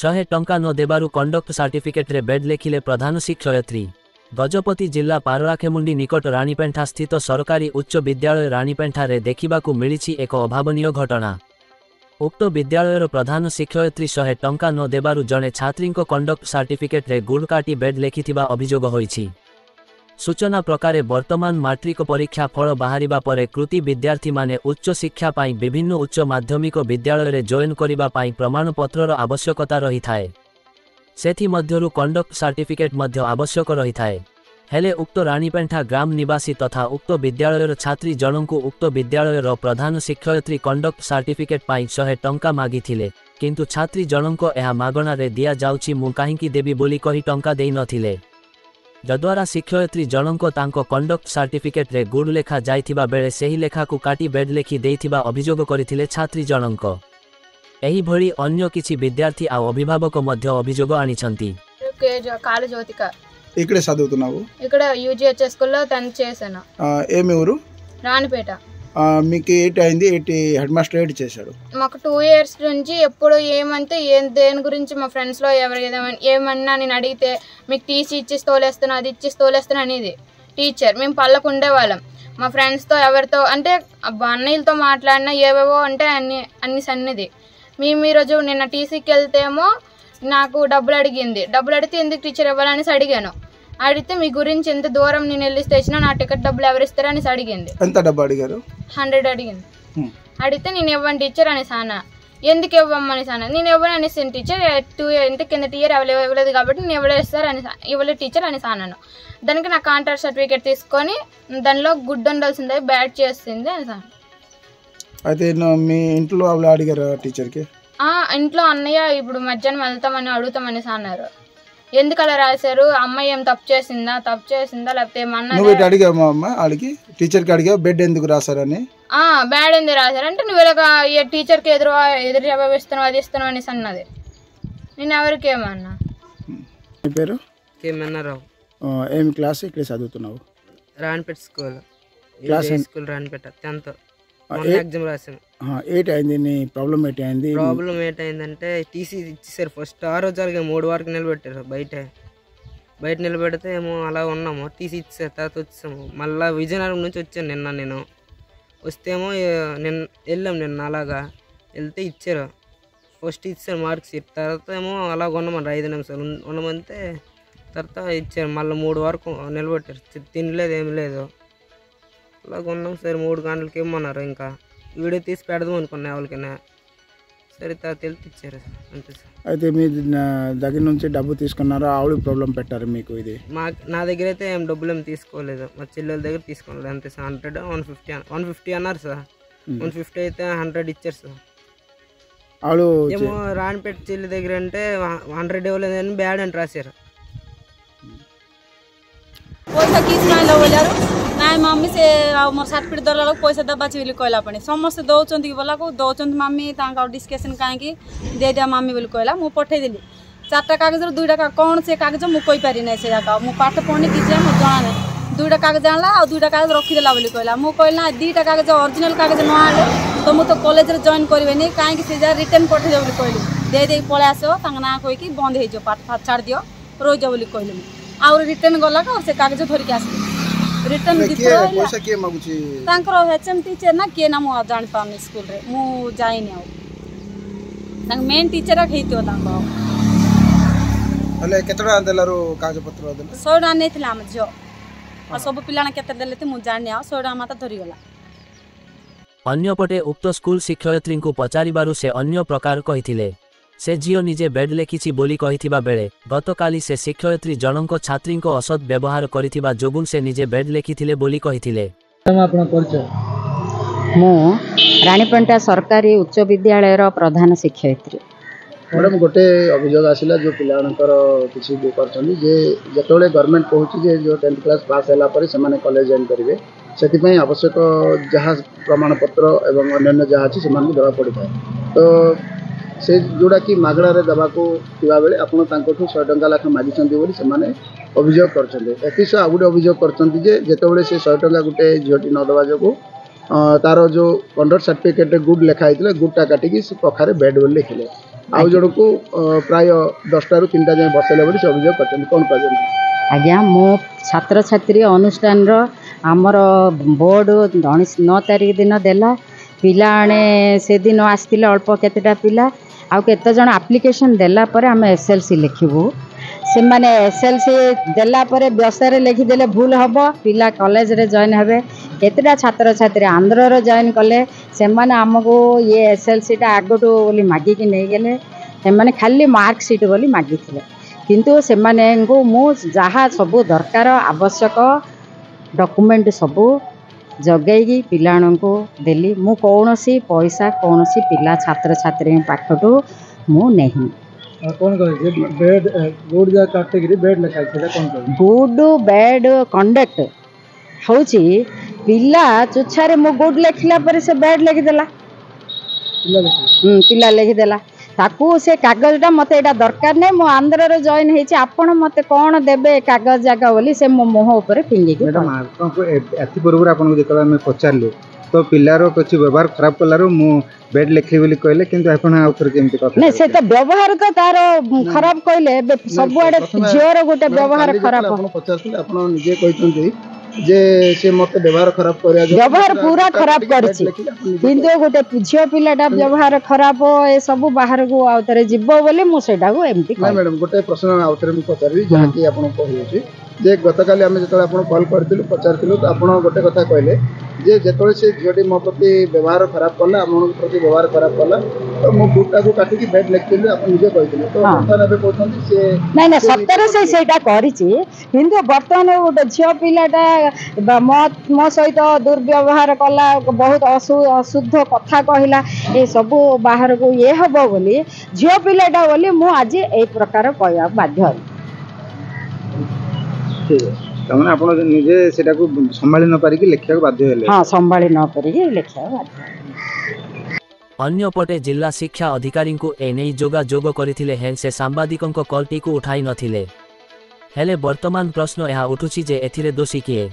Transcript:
100 टंका न देबारु conduct certificate रे बेड लेखिले प्रधान शिक्षयत्री। गजपति जिला पारलाखेमुंडी निकट रानीपेंठा स्थित सरकारी उच्च विद्यालय रानीपेंठा रे देखिबाकू मिलिछि एक अभावनीय घटना। उक्त विद्यालयर प्रधान शिक्षयत्री 100 टंका न देबारु जणे छात्रींको कंडक्ट सर्टिफिकेट रे गुड़ काटी बेड लेखिथिबा अभियोग होईछि। सूचना प्रकारे वर्तमान मैट्रिक परीक्षा फल बाहरिबा परे कृति विद्यार्थी माने उच्च शिक्षा पाई विभिन्न उच्च माध्यमिक विद्यालय रे जॉइन करिबा पाई प्रमाणपत्रर आवश्यकता रही थाए। सेथि मध्यरु कंडक्ट सर्टिफिकेट मध्य आवश्यक रही थाए। हेले उक्त रानीपेंठा ग्राम निवासी तथा उक्त विद्यालयर छात्री जनंकु उक्त विद्यालयर प्रधान शिक्षयत्री कंडक्ट सर्टिफिकेट पाई 100 टंका मागिथिले, किंतु छात्री जनंको एहा मागणा रे दिया जाउछि मु काहींकी देबी बोली कहि टंका देई नथिले। जद्वारा शिक्षयत्री जनंको तांको कंडक्ट सर्टिफिकेट रे गुड़ लेखा जाइथिबा बेले सेही लेखाकू काटी बेड लेखि देइथिबा अभियोग करिथिले छात्री जनंको। एही भଳି अन्य किछि विद्यार्थी आ अभिभावक मध्य अभियोग आनिछंती। కాళ జ్యోతిక ఇక్కడే చదువుతున్నావు? ఇక్కడ యూజీహెచ్ఎస్ స్కూల్లో 10th చేశాను. ఏమి ఊరు? రాణిపేట. మీకు ఏంటి అయింది? ఏంటి హెడ్ మాస్టర్ ఏంటి చేశాడు? మాకు 2 years నుంచి ఎప్పుడు ఏమంటే దేని గురించి మా ఫ్రెండ్స్లో ఎవరు ఏమన్నా నేను అడిగితే మీకు టీసీ ఇచ్చి తోలేస్తున్నా అది ఇచ్చి తోలేస్తున్నా అనేది టీచర్. మేము పళ్ళకు ఉండేవాళ్ళం. మా ఫ్రెండ్స్తో ఎవరితో అంటే అన్నయ్యలతో మాట్లాడినా ఏవేవో అంటే అన్ని సన్నిధి. మేము ఈరోజు నిన్న టీసీకి వెళ్తేమో నాకు డబ్బులు అడిగింది. డబ్బులు అడిగితే ఎందుకు టీచర్ ఇవ్వాలనేసి అడిగాను. అడిగితే మీ గురించి ఎంత దూరం నేను వెళ్ళి తెచ్చినా నా టికెట్ డబ్బులు ఎవరు ఇస్తారనేసి అడిగింది. ఎంత డబ్బు అడిగారు? 100 అడిగింది. అడిగితే నేను ఇవ్వను టీచర్ అనేసి అన్న. ఎందుకు ఇవ్వమనేసి అన్న. నేను ఇవ్వను అనేసి టీచర్ 2 years కింద ఇయర్ ఇవ్వలేదు కాబట్టి నేను ఇవ్వలేదు టీచర్ అనేసి అన్నాను. దానికి నా కాంట్రాక్ట్ సర్టిఫికేట్ తీసుకొని దానిలో గుడ్ ఉండాల్సిందే బ్యాడ్ చేస్తుంది అనేసి అన్న. అయితే మీ ఇంట్లో వాళ్ళు అడిగారు టీచర్కి? ఇంట్లో అన్నయ్య ఇప్పుడు మధ్యాహ్నం వెళ్తామని అడుగుతామనేసి అన్నారు. ఎందుకు అలా రాశారు, అమ్మాయి ఏం తప్పు చేసిందా లేకపోతే ఏమన్నా అడిగామా అమ్మ వాళ్ళకి? టీచర్కి అడిగా బెడ్ ఎందుకు రాశారని? బ్యాడ్ ఎందుకు రాశారు అంటే నువ్వు ఇలాగ టీచర్కి ఎదురు జవాబు ఇస్తున్నావు అది ఇస్తున్నావు అనేసి అన్నది. నేను ఎవరికి ఏమన్నా. మీ పేరు? కేమన్నారావు. ఏమి క్లాస్? ఇక్కడ చదువుతున్నావు? Ranipet school. School Ranipet 10th exam రాసాను. ఏంటైంది నీ ప్రాబ్లం? ఏంటైంది? ప్రాబ్లం ఏంటైందంటే టీసీ ఇచ్చేసారు. ఫస్ట్ ఆ రోజు జరిగే 3 వరకు నిలబెట్టారు. బయట నిలబెడితే ఏమో అలా ఉన్నాము. టీసీ ఇచ్చేసారు. తర్వాత వచ్చాము. మళ్ళీ విజయనగరం నుంచి వచ్చాను నిన్న. నేను వస్తేమో నిన్న అలాగా వెళ్తే ఇచ్చారు. ఫస్ట్ ఇచ్చారు మార్క్ షీట్. తర్వాత ఏమో అలా ఉండమన్నారు 5 నిమిషాలు ఉండమంటే తర్వాత ఇచ్చారు. మళ్ళీ 3 వరకు నిలబెట్టారు. తినలేదు ఏమి లేదు. అలా ఉన్నాం. సరే 3 గంటలకి ఇమ్మన్నారు. ఇంకా వీడియో తీసి పెడదాం అనుకున్నా ఎవరికైనా. సరే తెలిసి ఇచ్చారు సార్, అంతే సార్. అయితే మీ దగ్గర నుంచి డబ్బు తీసుకున్నారా? ఆవిడ ప్రాబ్లం పెట్టారు మీకు? ఇది నా దగ్గర అయితే ఏం డబ్బులు ఏమి తీసుకోలేదు. మా చెల్లెల దగ్గర తీసుకోలేదు అంతే సార్. 100 150 అన్నారు సార్. 150 అయితే 100 ఇచ్చారు సార్. ఆవిడ ఏమో రాణిపేట చెల్లి దగ్గర అంటే 100 ఇవ్వలేదని బ్యాడ్ అని రాశారు. ନାଇଁ ମମି ସେ ଆଉ ମୋର ସାର୍ଟିଫିକେଟ୍ ଦେଲା ବେଳକୁ ପଇସା ଦେବା ବୋଲି କହିଲା। ପୁଣି ସମସ୍ତେ ଦେଉଛନ୍ତି କି ବୋଲାକୁ ଦେଉଛନ୍ତି ମାମି ତାଙ୍କ ଡିସ୍କସନ୍ କାହିଁକି ଦେଇଦିଅ ମାମି ବୋଲି କହିଲା। ମୁଁ ପଠେଇଦେଲି 4ଟା କାଗଜରୁ 2ଟା କ'ଣ ସେ କାଗଜ ମୁଁ କହିପାରି ନାହିଁ। ସେ ଯାକ ମୁଁ ପାଠ ପଢ଼ୁନି କିଛି ମୁଁ ଜଣା ନାହିଁ। 2ଟା କାଗଜ ଆଣିଲା ଆଉ 2ଟା କାଗଜ ରଖିଦେଲା ବୋଲି କହିଲା। ମୁଁ କହିଲି ନା 2ଟା କାଗଜ ଅରିଜିନାଲ୍ କାଗଜ ନ ଆଣିଲେ ତ ମୁଁ ତ କଲେଜରେ ଜଏନ୍ କରିବେନି କାହିଁକି ସେ ଯାକ ରିଟର୍ନ ପଠେଇଦେବ ବୋଲି କହିଲି। ଦେଇଦେଇ ପଳେଇ ଆସିବ ତାଙ୍କ ନାଁ କହିକି ବନ୍ଦ ହେଇଯିବ ପାଠ ଛାଡ଼ି ଦିଅ ରହିଯାଅ ବୋଲି କହିଲି। ମୁଁ ଆଉ ରିଟର୍ନ ଗଲାକୁ ସେ କାଗଜ ଧରିକି ଆସିଲି। रिटर्न पैसा के मागुची तांकर एचएम टीचर ना के ना मु जान पानी स्कूल रे मु जाइनी आ तांग मेन टीचर हेइतो तांको हले केतडा देलारो कागज पत्र देला 100 डा नेथिला हम जो आ सब पिलाना केते देले ते मु जानि आ 100 डा माता धरि गला। अन्यपटे उक्त स्कूल शिक्षयत्री को पचारिबारु से अन्य प्रकार कहिथिले। से झील निजे बेड लेखिछि बोली कहिथिबा बेले गतकाली से शिक्षयत्री जनंको छात्री को असद व्यवहार करिथिबा जोगुन से निजे बेड लेखिथिले बोली कहिथिले। मु रानीपेंटा सरकारी उच्च विद्यालय प्रधान शिक्षयत्री। मैडम गोटे अभियोग आसिला जो पिलाणकर किसी भी करछन जे जतोले गवर्नमेंट कहूछि जे जो 10th क्लास पास होला पर से माने कॉलेज जॉइन करिवे सेति आवश्यक जहाँ प्रमाण पत्र एवं अन्य जहाँ अच्छी से देवा पड़ था। तो से जोड़ा कि मागणा देवा को बेले आप 100 टंका लाख मागिंट बोली से अभियोग कर आ गोटे अभियोग करते से 100 टंका गोटे झीटी नदवा जो तार जो कंडक्ट सर्टिफिकेट गुड लिखाई गुडटा काटिकी से पखारे बेड बोली लिखिले आउ जन को प्राय 10टा ରୁ 3टा जाए बसैले बोली से अभियोग करछन कोन कहबे आज्ञा मो छात्र छात्री अनुष्ठान आमर बोर्ड 9 तारिख दिन देला पिला आने से दिन आसते अल्प केतेटा पिला आउ केते जन एप्लिकेशन देला पर आम एसएलसी लिखबू से माने एसएलसी देला पर व्यवसाय लिखिदेले भूल हम पिला कॉलेज रे जॉइन हेबे केतेटा छात्र छात्री आंध्र रो जॉइन कले से माने हमको ये एसएलसी टा आगटू बोली मागी कि नहीं गेले से माने खाली मार्क शीट बोली मागी थिले किंतु से माने को मु जहा सब दरकार आवश्यक डॉक्यूमेंट सब जगैकी पिलाणको देली मु कौनसी पैसा कौनसी पिला छात्र छात्री पाखटू मु नहीं कौन कहे बेड गुड जा कैटेगरी बेड लिखा है कौन कहे गुड बैड कंडक्ट होची पिला चुछारे मो गुड लिखला पर से बैड लिखिदेला पिला लिखिदेला ताकू से कागजटा मत एटा दरकार नहीं मो आंध्र रे जॉइन हेची आपण मते कोन देबे कागज जागा बोली से मो मोह ऊपर फिंगी के मैडम आपको एथि पूर्व आपन जेतला हम पचारलु तो पिलारो कुछ व्यवहार खराब कलारो मु बेड लिखली बोली कहले किंतु आपण आउथर केमति कथा नहीं से तो व्यवहार तो तार खराब कहले सब आडे झियोर गोटे व्यवहार खराब आपण पचारले आपण निजे कहितंती जे से मते व्यवहार खराब करिया व्यवहार पूरा खराब करछि किंतु गोटे झियो पिलाटा व्यवहार खराब ए सब बाहर को आउतरे जिवो बोली मु सेटा को एमति नहीं मैडम गोटे प्रश्न आउतरे मु पचारबी जहा कि आपण कहले जे गतकाली आम जो आप कल करूँ पचारूँ तो आप गोटे कथा कहले जे जो से झीटी मो प्रति व्यवहार खराब कला आम प्रति व्यवहार खराब कला तो मो बुटा को काटिकी बेड लिखिली आप निजे कहते तो बर्तमान एवं कहते से नहीं नहीं सतर से सेटा किंतु बर्तमान गोटे झील पिलाटा मो सहित दुर्व्यवहार कला बहुत अशुद्ध कथा कहला ये सब बाहर को ये हम बोली झील पिलाटा बोली मु आज ए प्रकार कहवा बाध्य तमने आपण निजे सेटा को संभाली न पारिकी लेखिया को बाध्य हेले हां संभाली न पारिकी लेखिया बाध्य अन्यपटे जिला शिक्षा अधिकारी को एने जोगाजोग करथिले हेन से सांबादिकों कॉलटी को उठाई नथिले हेले वर्तमान प्रश्न यह उठुछि जे एथिरे दोषी किए।